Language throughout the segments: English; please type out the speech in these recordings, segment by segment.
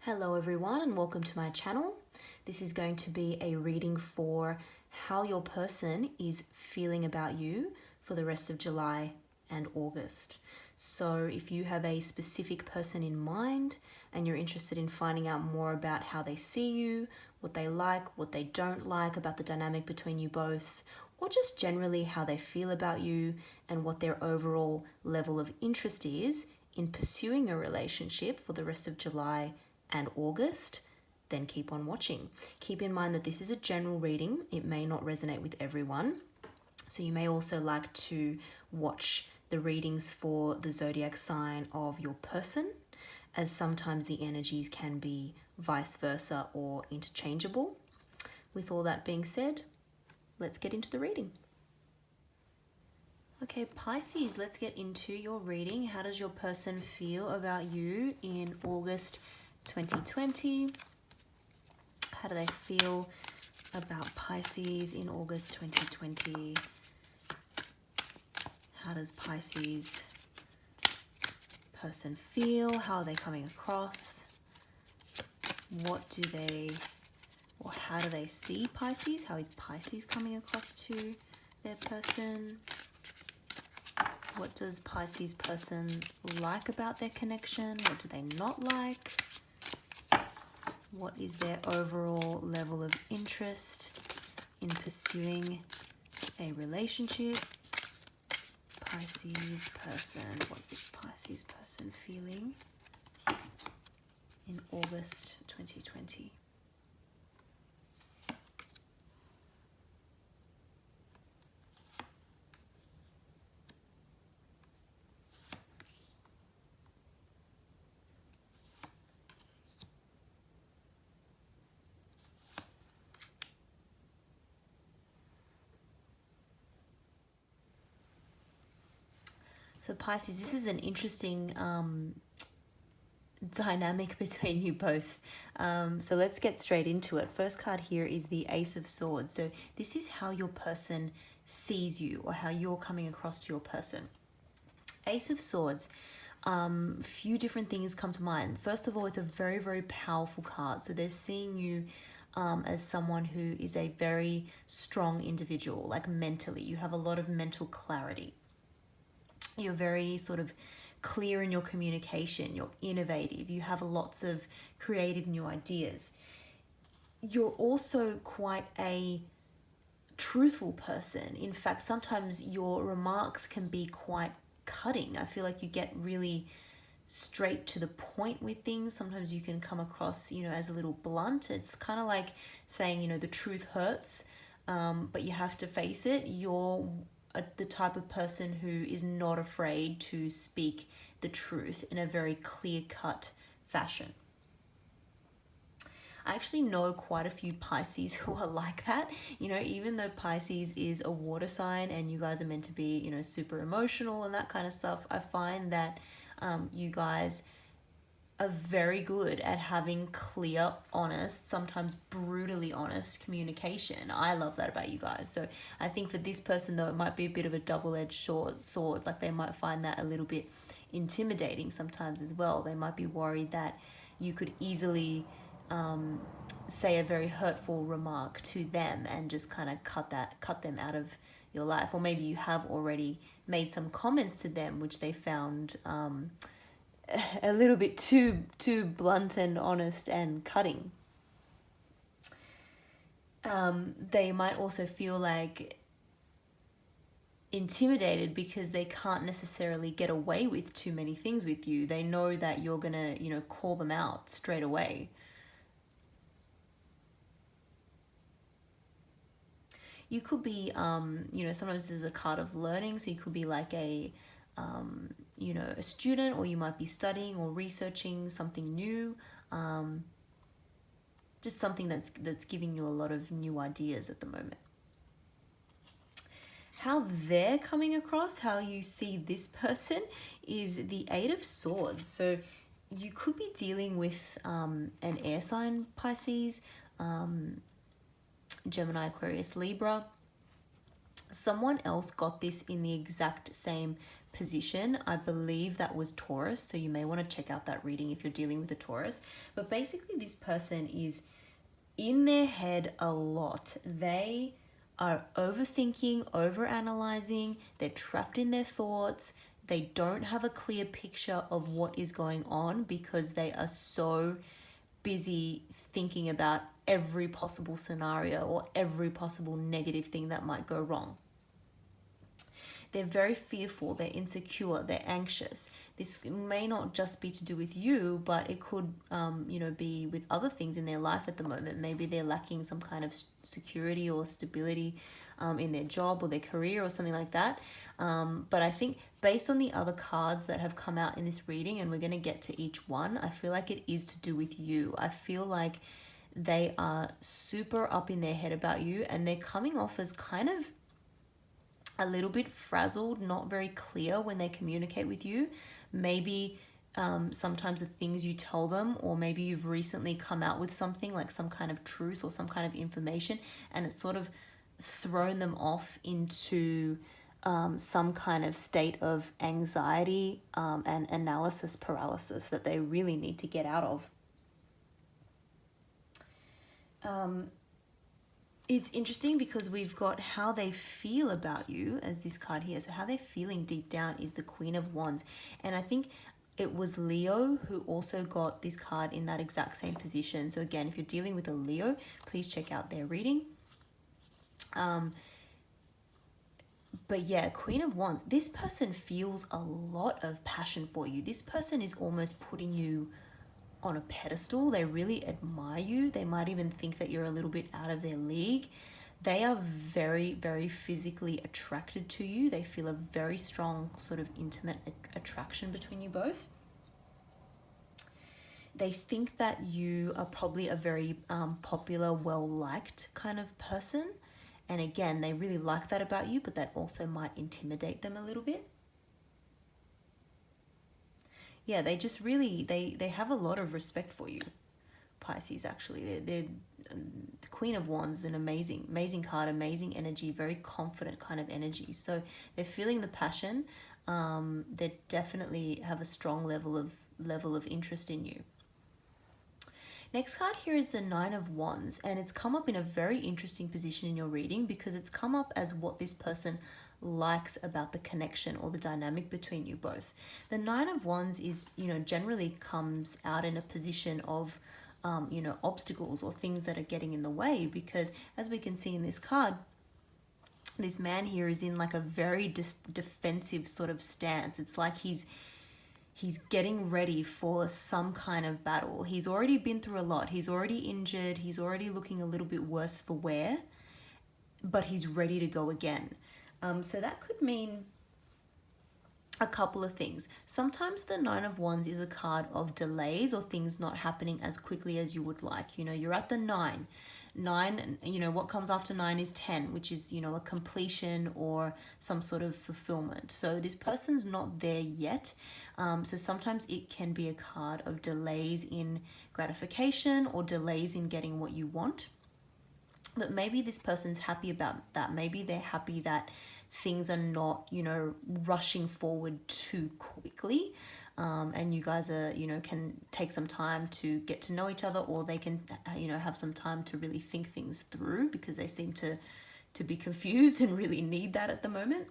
Hello everyone and welcome to my channel. This is going to be a reading for how your person is feeling about you for the rest of July and August. So if you have a specific person in mind and you're interested in finding out more about how they see you, what they like, what they don't like about the dynamic between you both, or just generally how they feel about you and what their overall level of interest is in pursuing a relationship for the rest of July and August, then keep on watching. Keep in mind that this is a general reading. It may not resonate with everyone. So you may also like to watch the readings for the zodiac sign of your person, as sometimes the energies can be vice versa or interchangeable. With all that being said, let's get into the reading. Okay, Pisces, let's get into your reading. How does your person feel about you in August 2020? How do they feel about Pisces in August 2020? How does Pisces person feel? How are they coming across? What do they, or how do they see Pisces? How is Pisces coming across to their person? What does Pisces person like about their connection? What do they not like? What is their overall level of interest in pursuing a relationship? Pisces person, what is Pisces person feeling in August 2020? So Pisces, this is an interesting dynamic between you both. So let's get straight into it. First card here is the Ace of Swords. So this is how your person sees you or how you're coming across to your person. Ace of Swords, few different things come to mind. First of all, it's a very, very powerful card. So they're seeing you as someone who is a very strong individual, like mentally. You have a lot of mental clarity. You're very sort of clear in your communication. You're innovative. You have lots of creative new ideas. You're also quite a truthful person. In fact, sometimes your remarks can be quite cutting. I feel like you get really straight to the point with things. Sometimes you can come across, as a little blunt. It's kind of like saying, the truth hurts, but you have to face it. You're the type of person who is not afraid to speak the truth in a very clear-cut fashion. I actually know quite a few Pisces who are like that. Even though Pisces is a water sign and you guys are meant to be, super emotional and that kind of stuff, I find that you guys are very good at having clear, honest, sometimes brutally honest communication. I love that about you guys. So I think for this person, though, it might be a bit of a double-edged sword. Like they might find that a little bit intimidating sometimes as well. They might be worried that you could easily say a very hurtful remark to them and just kind of cut them out of your life. Or maybe you have already made some comments to them which they found a little bit too blunt and honest and cutting. They might also feel like intimidated because they can't necessarily get away with too many things with you. They know that you're gonna, call them out straight away. You could be, sometimes there's a card of learning, so you could be like a student, or you might be studying or researching something new, just something that's giving you a lot of new ideas at the moment. How they're coming across, how you see this person, is the Eight of Swords. So you could be dealing with an air sign, Pisces, Gemini, Aquarius, Libra. Someone else got this in the exact same position. I believe that was Taurus, so you may want to check out that reading if you're dealing with a Taurus. But basically, this person is in their head a lot. They are overthinking, overanalyzing, they're trapped in their thoughts. They don't have a clear picture of what is going on because they are so busy thinking about every possible scenario or every possible negative thing that might go wrong. They're very fearful, they're insecure, they're anxious. This may not just be to do with you, but it could, be with other things in their life at the moment. Maybe they're lacking some kind of security or stability in their job or their career or something like that. But I think based on the other cards that have come out in this reading, and we're going to get to each one, I feel like it is to do with you. I feel like they are super up in their head about you, and they're coming off as kind of a little bit frazzled, not very clear when they communicate with you. Maybe sometimes the things you tell them, or maybe you've recently come out with something like some kind of truth or some kind of information, and it's sort of thrown them off into some kind of state of anxiety and analysis paralysis that they really need to get out of. It's interesting because we've got how they feel about you as this card here. So how they're feeling deep down is the Queen of Wands. And I think it was Leo who also got this card in that exact same position. So again, if you're dealing with a Leo, please check out their reading. But yeah, Queen of Wands, this person feels a lot of passion for you. This person is almost putting you on a pedestal. They really admire you. They might even think that you're a little bit out of their league. They are very, very physically attracted to you. They feel a very strong sort of intimate attraction between you both. They think that you are probably a very popular, well-liked kind of person. And again, they really like that about you, but that also might intimidate them a little bit. Yeah, they just really, they have a lot of respect for you, Pisces, actually. They're the Queen of Wands is an amazing card, amazing energy, very confident kind of energy. So they're feeling the passion. They definitely have a strong level of interest in you. Next card here is the Nine of Wands, and it's come up in a very interesting position in your reading because it's come up as what this person likes about the connection or the dynamic between you both. The Nine of Wands is, generally comes out in a position of, obstacles or things that are getting in the way, because as we can see in this card, this man here is in like a very defensive sort of stance. It's like he's getting ready for some kind of battle. He's already been through a lot. He's already injured. He's already looking a little bit worse for wear, but he's ready to go again. So that could mean a couple of things. Sometimes the Nine of Wands is a card of delays or things not happening as quickly as you would like. You're at the 9. 9, what comes after 9 is 10, which is, a completion or some sort of fulfillment. So this person's not there yet. So sometimes it can be a card of delays in gratification or delays in getting what you want. But maybe this person's happy about that. Maybe they're happy that things are not, rushing forward too quickly. And you guys are, can take some time to get to know each other, or they can, have some time to really think things through because they seem to be confused and really need that at the moment.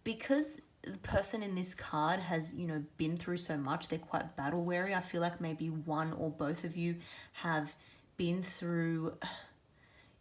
Because the person in this card has, been through so much, they're quite battle weary. I feel like maybe one or both of you have been through,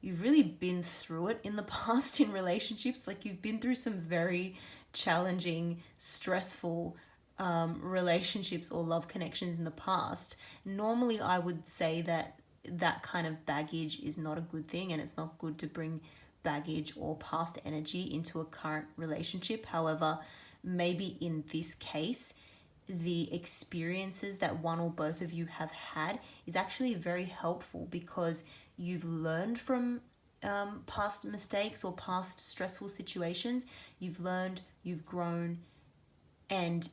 you've really been through it in the past in relationships. Like you've been through some very challenging, stressful relationships or love connections in the past. Normally, I would say that kind of baggage is not a good thing, and it's not good to bring baggage or past energy into a current relationship. However, maybe in this case, the experiences that one or both of you have had is actually very helpful because you've learned from past mistakes or past stressful situations. You've learned, you've grown, and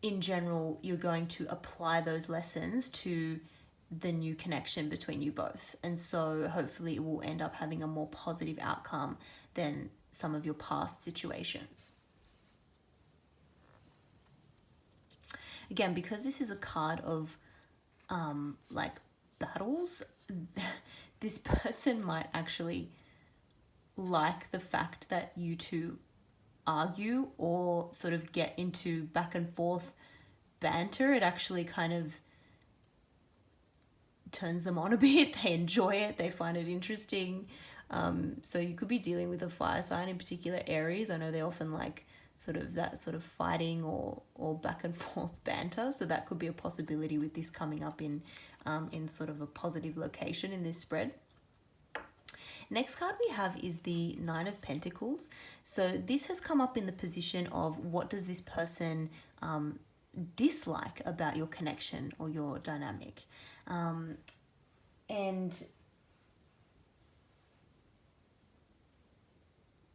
in general, you're going to apply those lessons to the new connection between you both. And so hopefully it will end up having a more positive outcome than some of your past situations. Again, because this is a card of like battles, this person might actually like the fact that you two argue or sort of get into back and forth banter. It actually kind of turns them on a bit. They enjoy it. They find it interesting. So you could be dealing with a fire sign, in particular Aries. I know they often like sort of that sort of fighting or back and forth banter. So that could be a possibility with this coming up in sort of a positive location in this spread. Next card we have is the Nine of Pentacles. So this has come up in the position of what does this person dislike about your connection or your dynamic. And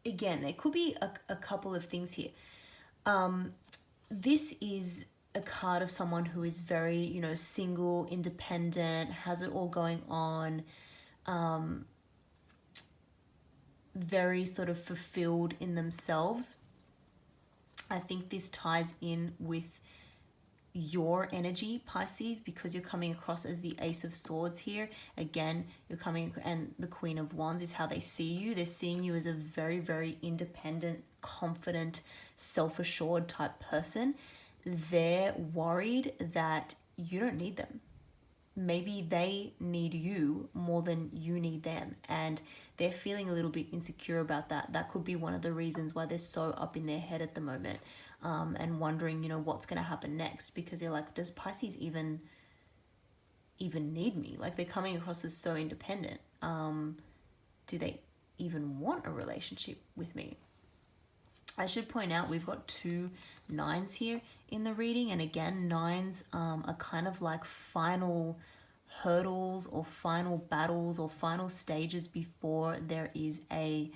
again, there could be a couple of things here. This is a card of someone who is very, you know, single, independent, has it all going on, very sort of fulfilled in themselves. I think this ties in with your energy, Pisces, because you're coming across as the Ace of Swords here. Again, you're coming, and the Queen of Wands is how they see you. They're seeing you as a very, very independent, confident, self-assured type person. They're worried that you don't need them. Maybe they need you more than you need them, and they're feeling a little bit insecure about that. That could be one of the reasons why they're so up in their head at the moment, and wondering, you know, what's going to happen next, because they're like, does Pisces even need me? Like, they're coming across as so independent. Do they even want a relationship with me? I should point out we've got 2 nines here in the reading, and again, nines are kind of like final hurdles or final battles or final stages before there is a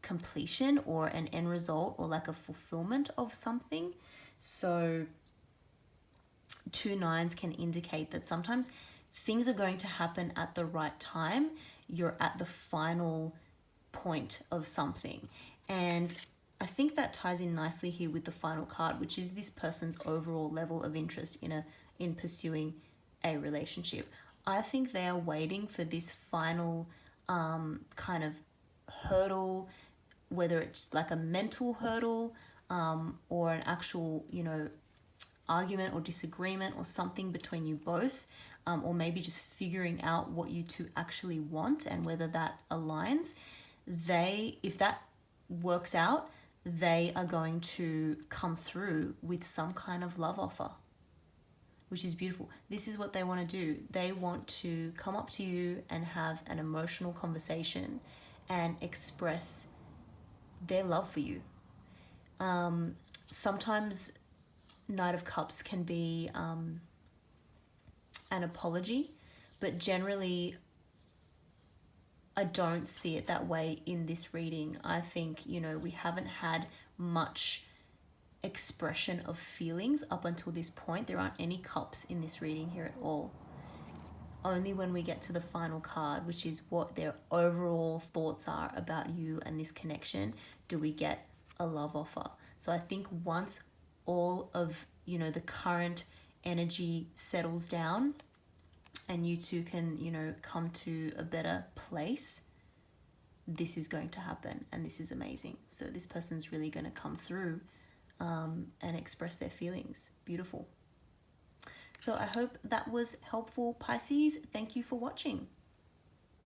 completion or an end result or like a fulfillment of something. So 2 nines can indicate that sometimes things are going to happen at the right time. You're at the final point of something. And I think that ties in nicely here with the final card, which is this person's overall level of interest in pursuing a relationship. I think they are waiting for this final kind of hurdle, whether it's like a mental hurdle or an actual, you know, argument or disagreement or something between you both, or maybe just figuring out what you two actually want and whether that aligns. If that works out, they are going to come through with some kind of love offer, which is beautiful. This is what they want to do. They want to come up to you and have an emotional conversation and express their love for you. Sometimes Knight of Cups can be an apology, but generally I don't see it that way in this reading. I think, you know, we haven't had much expression of feelings up until this point. There aren't any cups in this reading here at all. Only when we get to the final card, which is what their overall thoughts are about you and this connection, do we get a love offer. So I think once all of, you know, the current energy settles down and you two can, you know, come to a better place, this is going to happen, and this is amazing. So this person's really going to come through and express their feelings. Beautiful. So I hope that was helpful, Pisces. Thank you for watching.